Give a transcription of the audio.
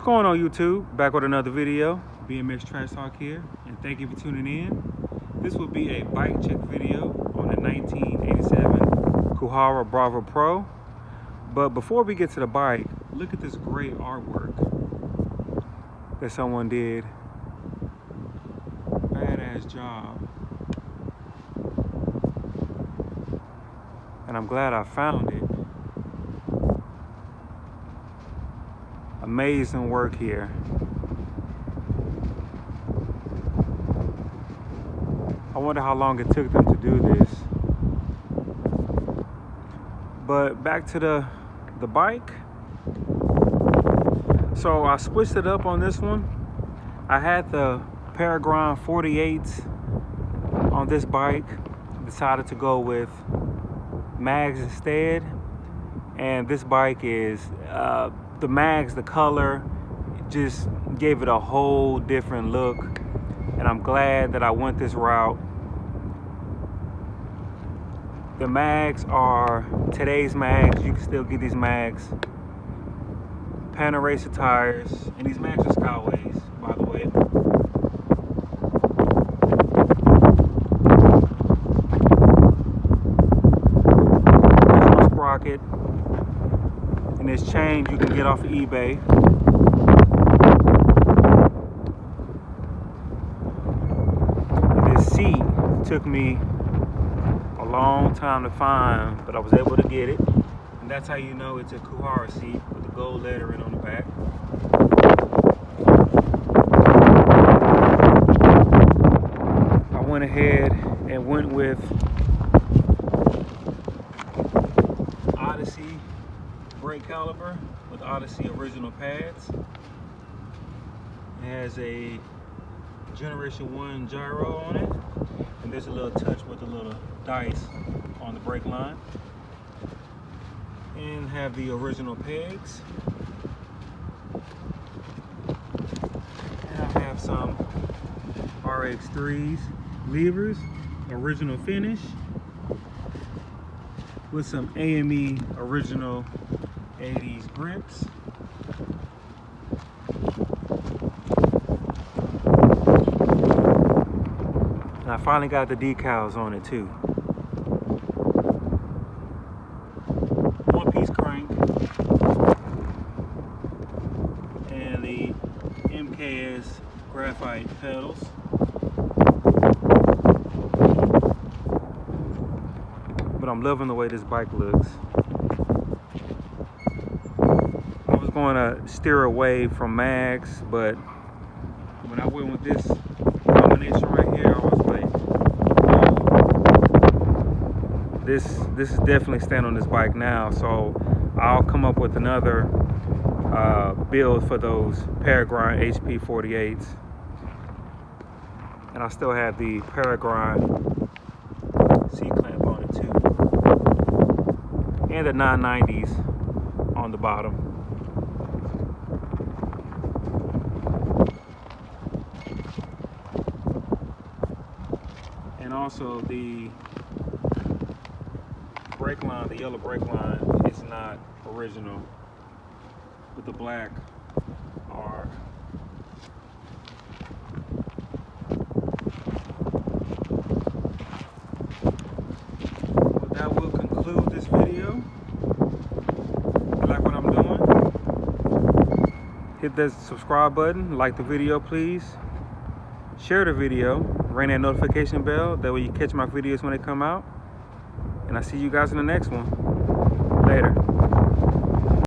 going on, YouTube? Back with another video. BMX Trash Talk here, and thank you for tuning in. This will be a bike check video on the 1987 Kuwahara Bravo Pro. But before we get to the bike, look at this great artwork that someone did. Badass job. And I'm glad I found it. Amazing work here. I wonder how long it took them to do this. But back to the bike. So I switched it up on this one. I had the Paragon 48s on this bike. Decided to go with mags instead. And this bike is the mags, the color, just gave it a whole different look, and I'm glad that I went this route. The mags are today's mags. You can still get these mags. Panther tires, and these mags are Skyways, by the way. Sprocket. And this chain you can get off of eBay. And this seat took me a long time to find, but I was able to get it. And that's how you know it's a Kuwahara seat with the gold lettering on the back. I went ahead and went with Odyssey brake caliper with Odyssey original pads. It has a Generation 1 gyro on it, and there's a little touch with a little dice on the brake line. And have the original pegs. And I have some RX3s levers, original finish, with some AME original 80s grips. And I finally got the decals on it too. One-piece crank and the MKS graphite pedals. But I'm loving the way this bike looks. Going to steer away from mags, but when I went with this combination right here, I was like, this is definitely staying on this bike now. So I'll come up with another build for those Paragon HP 48s, and I still have the Paragon C clamp on it too, and the 990s on the bottom. And also the brake line, the yellow brake line, is not original, with the black are. But that will conclude this video. If you like what I'm doing, hit that subscribe button, like the video please. Share the video, ring that notification bell, that way you catch my videos when they come out. And I'll see you guys in the next one. Later.